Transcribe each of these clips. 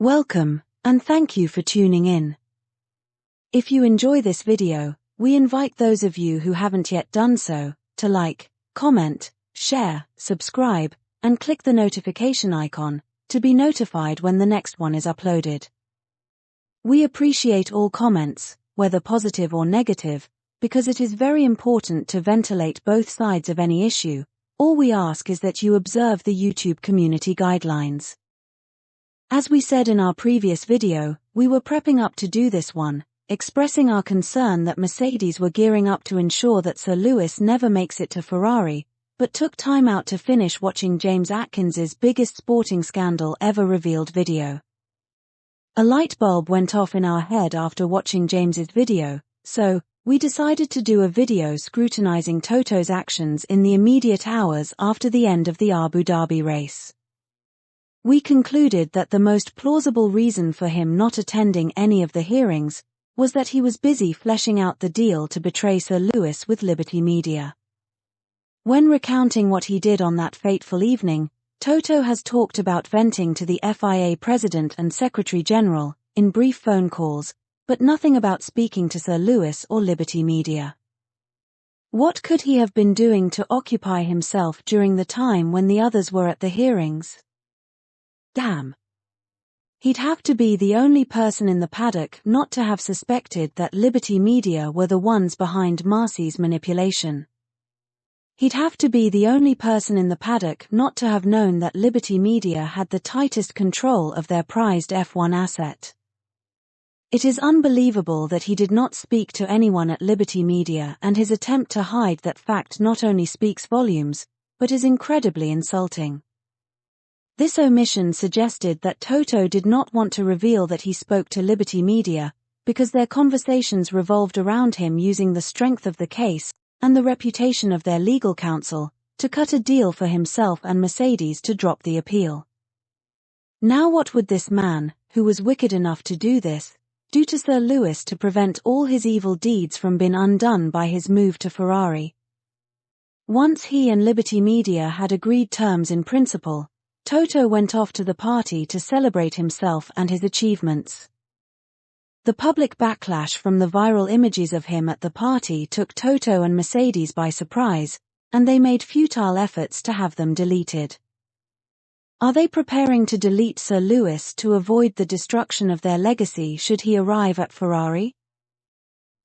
Welcome, and thank you for tuning in. If you enjoy this video, we invite those of you who haven't yet done so, to like, comment, share, subscribe, and click the notification icon, to be notified when the next one is uploaded. We appreciate all comments, whether positive or negative, because it is very important to ventilate both sides of any issue. All we ask is that you observe the YouTube community guidelines. As we said in our previous video, we were prepping up to do this one, expressing our concern that Mercedes were gearing up to ensure that Sir Lewis never makes it to Ferrari, but took time out to finish watching James Atkins's biggest sporting scandal ever revealed video. A light bulb went off in our head after watching James's video, so we decided to do a video scrutinizing Toto's actions in the immediate hours after the end of the Abu Dhabi race. We concluded that the most plausible reason for him not attending any of the hearings was that he was busy fleshing out the deal to betray Sir Lewis with Liberty Media. When recounting what he did on that fateful evening, Toto has talked about venting to the FIA President and Secretary General in brief phone calls, but nothing about speaking to Sir Lewis or Liberty Media. What could he have been doing to occupy himself during the time when the others were at the hearings? Damn. He'd have to be the only person in the paddock not to have suspected that Liberty Media were the ones behind Marcy's manipulation. He'd have to be the only person in the paddock not to have known that Liberty Media had the tightest control of their prized F1 asset. It is unbelievable that he did not speak to anyone at Liberty Media, and his attempt to hide that fact not only speaks volumes, but is incredibly insulting. This omission suggested that Toto did not want to reveal that he spoke to Liberty Media, because their conversations revolved around him using the strength of the case and the reputation of their legal counsel to cut a deal for himself and Mercedes to drop the appeal. Now what would this man, who was wicked enough to do this, do to Sir Lewis to prevent all his evil deeds from being undone by his move to Ferrari? Once he and Liberty Media had agreed terms in principle, Toto went off to the party to celebrate himself and his achievements. The public backlash from the viral images of him at the party took Toto and Mercedes by surprise, and they made futile efforts to have them deleted. Are they preparing to delete Sir Lewis to avoid the destruction of their legacy should he arrive at Ferrari?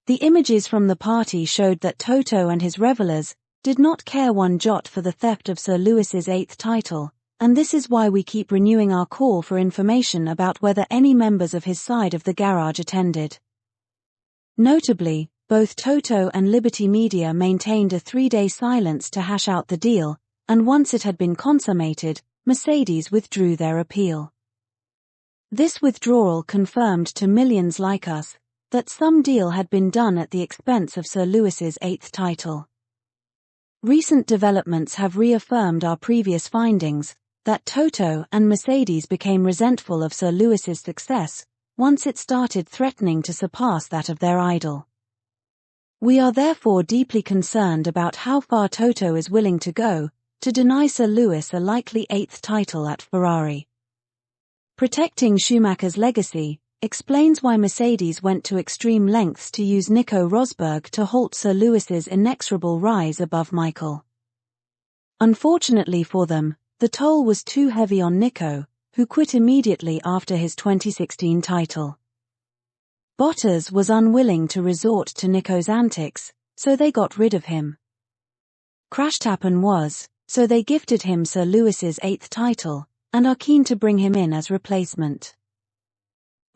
The images from the party showed that Toto and his revelers did not care one jot for the theft of Sir Lewis's 8th title, and this is why we keep renewing our call for information about whether any members of his side of the garage attended. Notably, both Toto and Liberty Media maintained a 3-day silence to hash out the deal, and once it had been consummated, Mercedes withdrew their appeal. This withdrawal confirmed to millions like us that some deal had been done at the expense of Sir Lewis's 8th title. Recent developments have reaffirmed our previous findings, that Toto and Mercedes became resentful of Sir Lewis's success once it started threatening to surpass that of their idol. We are therefore deeply concerned about how far Toto is willing to go to deny Sir Lewis a likely 8th title at Ferrari. Protecting Schumacher's legacy explains why Mercedes went to extreme lengths to use Nico Rosberg to halt Sir Lewis's inexorable rise above Michael. Unfortunately for them, the toll was too heavy on Nico, who quit immediately after his 2016 title. Bottas was unwilling to resort to Nico's antics, so they got rid of him. Verstappen was, so they gifted him Sir Lewis's 8th title, and are keen to bring him in as replacement.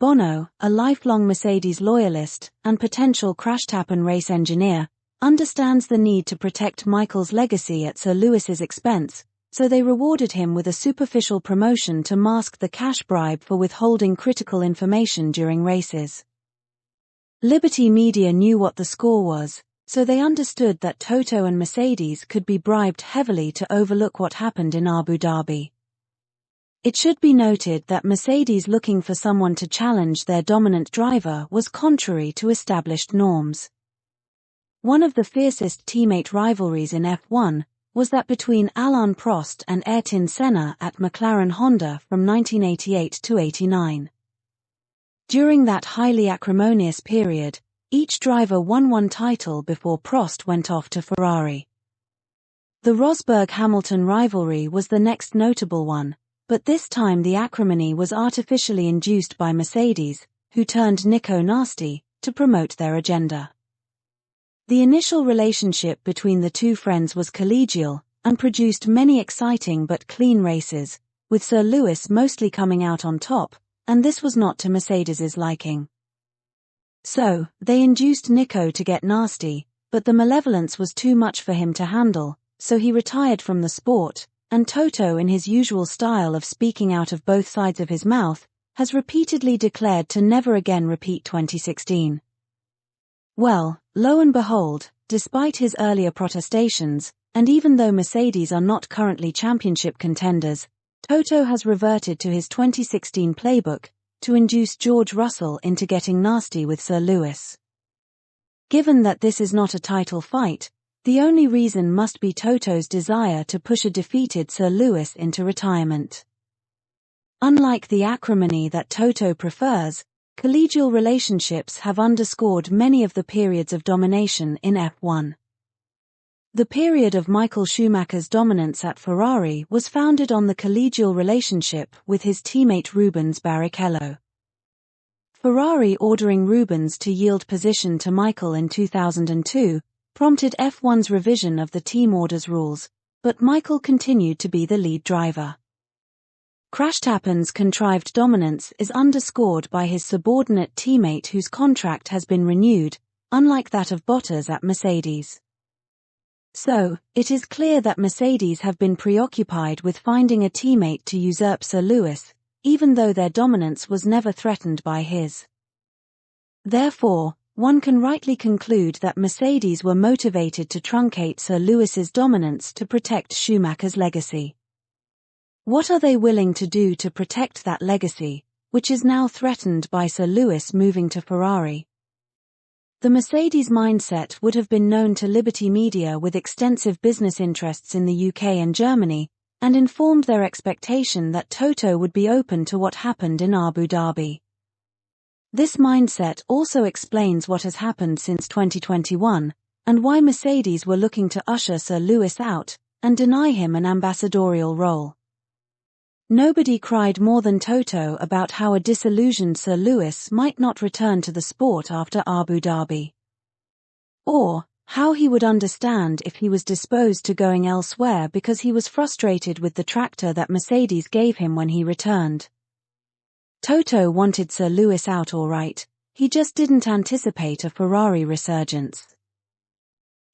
Bono, a lifelong Mercedes loyalist and potential Verstappen race engineer, understands the need to protect Michael's legacy at Sir Lewis's expense, so they rewarded him with a superficial promotion to mask the cash bribe for withholding critical information during races. Liberty Media knew what the score was, so they understood that Toto and Mercedes could be bribed heavily to overlook what happened in Abu Dhabi. It should be noted that Mercedes looking for someone to challenge their dominant driver was contrary to established norms. One of the fiercest teammate rivalries in F1 was that between Alain Prost and Ayrton Senna at McLaren Honda from 1988 to 89. During that highly acrimonious period, each driver won one title before Prost went off to Ferrari. The Rosberg-Hamilton rivalry was the next notable one, but this time the acrimony was artificially induced by Mercedes, who turned Nico nasty, to promote their agenda. The initial relationship between the two friends was collegial, and produced many exciting but clean races, with Sir Lewis mostly coming out on top, and this was not to Mercedes's liking. So, they induced Nico to get nasty, but the malevolence was too much for him to handle, so he retired from the sport, and Toto, in his usual style of speaking out of both sides of his mouth, has repeatedly declared to never again repeat 2016. Well, lo and behold, despite his earlier protestations, and even though Mercedes are not currently championship contenders, Toto has reverted to his 2016 playbook to induce George Russell into getting nasty with Sir Lewis. Given that this is not a title fight, the only reason must be Toto's desire to push a defeated Sir Lewis into retirement. Unlike the acrimony that Toto prefers, collegial relationships have underscored many of the periods of domination in F1. The period of Michael Schumacher's dominance at Ferrari was founded on the collegial relationship with his teammate Rubens Barrichello. Ferrari ordering Rubens to yield position to Michael in 2002 prompted F1's revision of the team orders rules, but Michael continued to be the lead driver. Verstappen's contrived dominance is underscored by his subordinate teammate whose contract has been renewed, unlike that of Bottas at Mercedes. So, it is clear that Mercedes have been preoccupied with finding a teammate to usurp Sir Lewis, even though their dominance was never threatened by his. Therefore, one can rightly conclude that Mercedes were motivated to truncate Sir Lewis's dominance to protect Schumacher's legacy. What are they willing to do to protect that legacy, which is now threatened by Sir Lewis moving to Ferrari? The Mercedes mindset would have been known to Liberty Media with extensive business interests in the UK and Germany, and informed their expectation that Toto would be open to what happened in Abu Dhabi. This mindset also explains what has happened since 2021, and why Mercedes were looking to usher Sir Lewis out, and deny him an ambassadorial role. Nobody cried more than Toto about how a disillusioned Sir Lewis might not return to the sport after Abu Dhabi. Or, how he would understand if he was disposed to going elsewhere because he was frustrated with the tractor that Mercedes gave him when he returned. Toto wanted Sir Lewis out all right, he just didn't anticipate a Ferrari resurgence.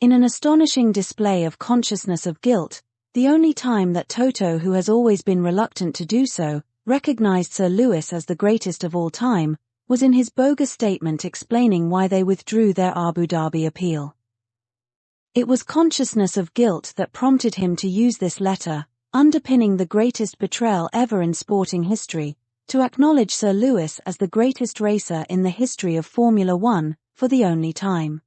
In an astonishing display of consciousness of guilt, the only time that Toto, who has always been reluctant to do so, recognized Sir Lewis as the greatest of all time, was in his bogus statement explaining why they withdrew their Abu Dhabi appeal. It was consciousness of guilt that prompted him to use this letter, underpinning the greatest betrayal ever in sporting history, to acknowledge Sir Lewis as the greatest racer in the history of Formula One, for the only time.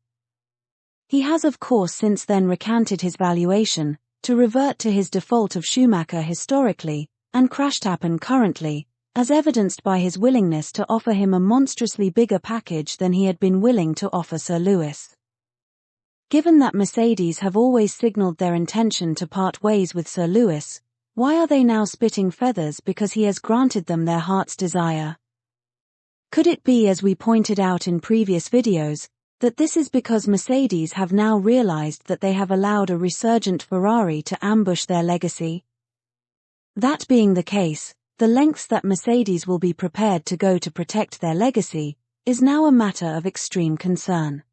He has of course since then recanted his valuation, to revert to his default of Schumacher historically, and Verstappen currently, as evidenced by his willingness to offer him a monstrously bigger package than he had been willing to offer Sir Lewis. Given that Mercedes have always signaled their intention to part ways with Sir Lewis, why are they now spitting feathers because he has granted them their heart's desire? Could it be, as we pointed out in previous videos, that this is because Mercedes have now realized that they have allowed a resurgent Ferrari to ambush their legacy? That being the case, the lengths that Mercedes will be prepared to go to protect their legacy is now a matter of extreme concern.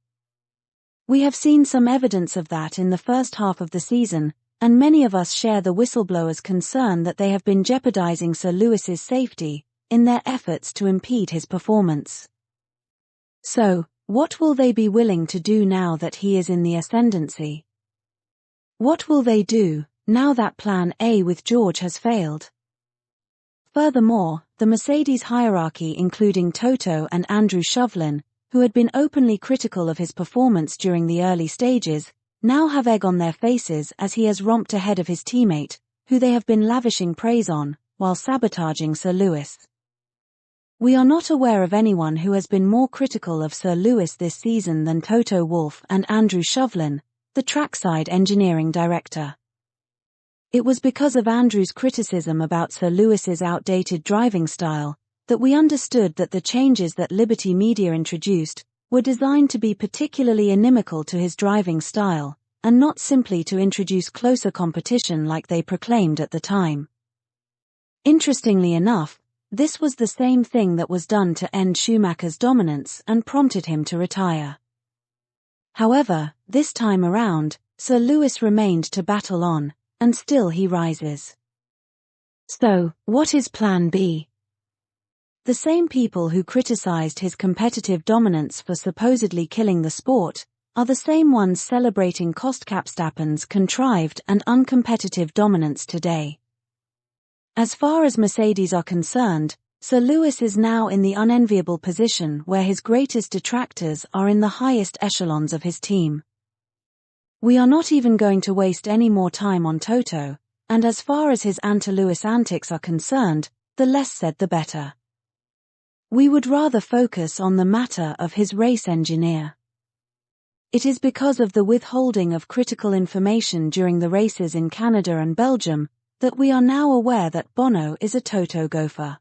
We have seen some evidence of that in the first half of the season, and many of us share the whistleblowers' concern that they have been jeopardizing Sir Lewis's safety in their efforts to impede his performance. So, what will they be willing to do now that he is in the ascendancy? What will they do, now that Plan A with George has failed? Furthermore, the Mercedes hierarchy, including Toto and Andrew Shovlin, who had been openly critical of his performance during the early stages, now have egg on their faces as he has romped ahead of his teammate, who they have been lavishing praise on, while sabotaging Sir Lewis. We are not aware of anyone who has been more critical of Sir Lewis this season than Toto Wolff and Andrew Shovlin, the trackside engineering director. It was because of Andrew's criticism about Sir Lewis's outdated driving style that we understood that the changes that Liberty Media introduced were designed to be particularly inimical to his driving style, and not simply to introduce closer competition like they proclaimed at the time. Interestingly enough, this was the same thing that was done to end Schumacher's dominance and prompted him to retire. However, this time around, Sir Lewis remained to battle on, and still he rises. So, what is Plan B? The same people who criticized his competitive dominance for supposedly killing the sport are the same ones celebrating Verstappen's contrived and uncompetitive dominance today. As far as Mercedes are concerned, Sir Lewis is now in the unenviable position where his greatest detractors are in the highest echelons of his team. We are not even going to waste any more time on Toto, and as far as his anti-Lewis antics are concerned, the less said the better. We would rather focus on the matter of his race engineer. It is because of the withholding of critical information during the races in Canada and Belgium that we are now aware that Bono is a Toto gopher.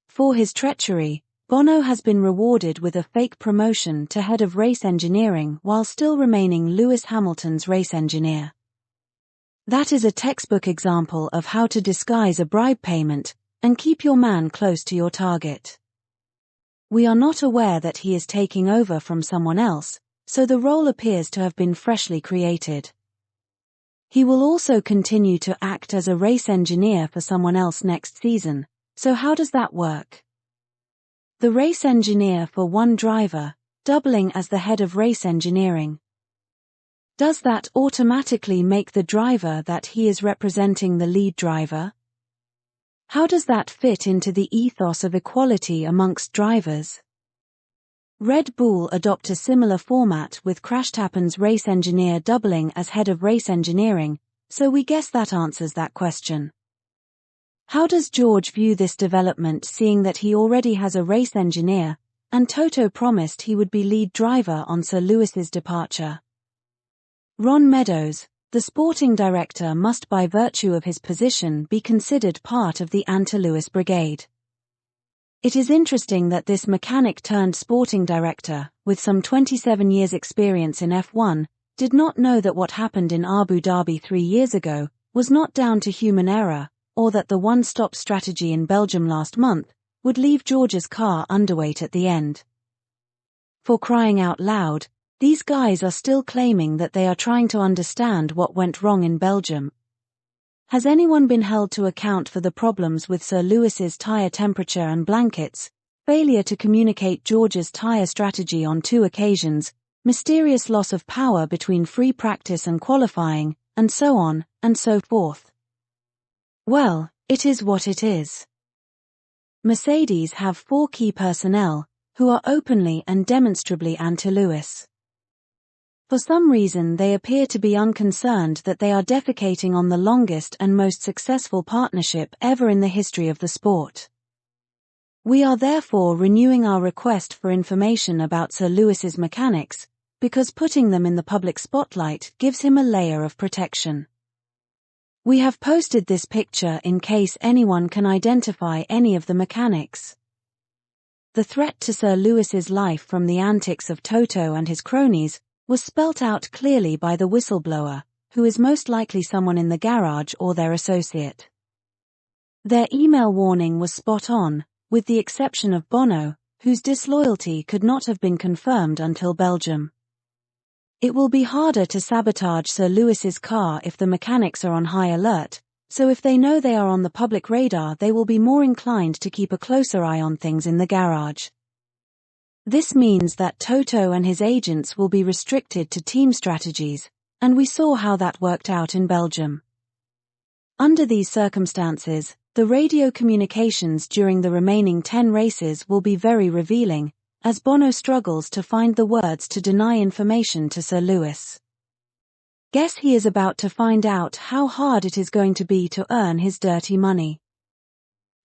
For his treachery, Bono has been rewarded with a fake promotion to head of race engineering while still remaining Lewis Hamilton's race engineer. That is a textbook example of how to disguise a bribe payment and keep your man close to your target. We are not aware that he is taking over from someone else, so the role appears to have been freshly created. He will also continue to act as a race engineer for someone else next season, so how does that work? The race engineer for one driver, doubling as the head of race engineering. Does that automatically make the driver that he is representing the lead driver? How does that fit into the ethos of equality amongst drivers? Red Bull adopt a similar format with Verstappen's race engineer doubling as head of race engineering, so we guess that answers that question. How does George view this development, seeing that he already has a race engineer, and Toto promised he would be lead driver on Sir Lewis's departure? Ron Meadows, the sporting director, must by virtue of his position be considered part of the anti-Lewis brigade. It is interesting that this mechanic turned sporting director, with some 27 years experience in F1, did not know that what happened in Abu Dhabi 3 years ago was not down to human error, or that the one-stop strategy in Belgium last month would leave George's car underweight at the end. For crying out loud, these guys are still claiming that they are trying to understand what went wrong in Belgium. Has anyone been held to account for the problems with Sir Lewis's tyre temperature and blankets, failure to communicate George's tyre strategy on 2 occasions, mysterious loss of power between free practice and qualifying, and so on, and so forth? Well, it is what it is. Mercedes have 4 key personnel, who are openly and demonstrably anti-Lewis. For some reason they appear to be unconcerned that they are defecating on the longest and most successful partnership ever in the history of the sport. We are therefore renewing our request for information about Sir Lewis's mechanics, because putting them in the public spotlight gives him a layer of protection. We have posted this picture in case anyone can identify any of the mechanics. The threat to Sir Lewis's life from the antics of Toto and his cronies was spelt out clearly by the whistleblower, who is most likely someone in the garage or their associate. Their email warning was spot on, with the exception of Bono, whose disloyalty could not have been confirmed until Belgium. It will be harder to sabotage Sir Lewis's car if the mechanics are on high alert, so if they know they are on the public radar they will be more inclined to keep a closer eye on things in the garage. This means that Toto and his agents will be restricted to team strategies, and we saw how that worked out in Belgium. Under these circumstances, the radio communications during the remaining 10 races will be very revealing, as Bono struggles to find the words to deny information to Sir Lewis. Guess he is about to find out how hard it is going to be to earn his dirty money.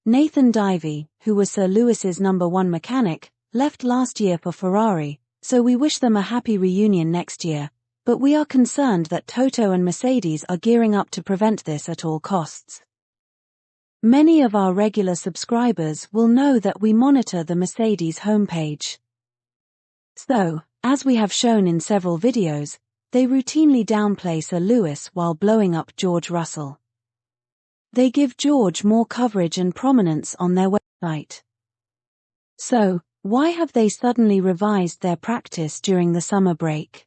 Nathan Divey, who was Sir Lewis's #1 mechanic, left last year for Ferrari, so we wish them a happy reunion next year, but we are concerned that Toto and Mercedes are gearing up to prevent this at all costs. Many of our regular subscribers will know that we monitor the Mercedes homepage. So, as we have shown in several videos, they routinely downplay Sir Lewis while blowing up George Russell. They give George more coverage and prominence on their website. So, why have they suddenly revised their practice during the summer break?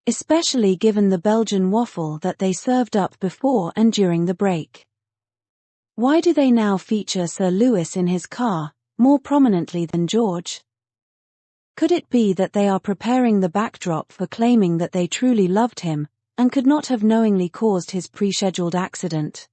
Especially given the Belgian waffle that they served up before and during the break. Why do they now feature Sir Lewis in his car, more prominently than George? Could it be that they are preparing the backdrop for claiming that they truly loved him, and could not have knowingly caused his pre-scheduled accident?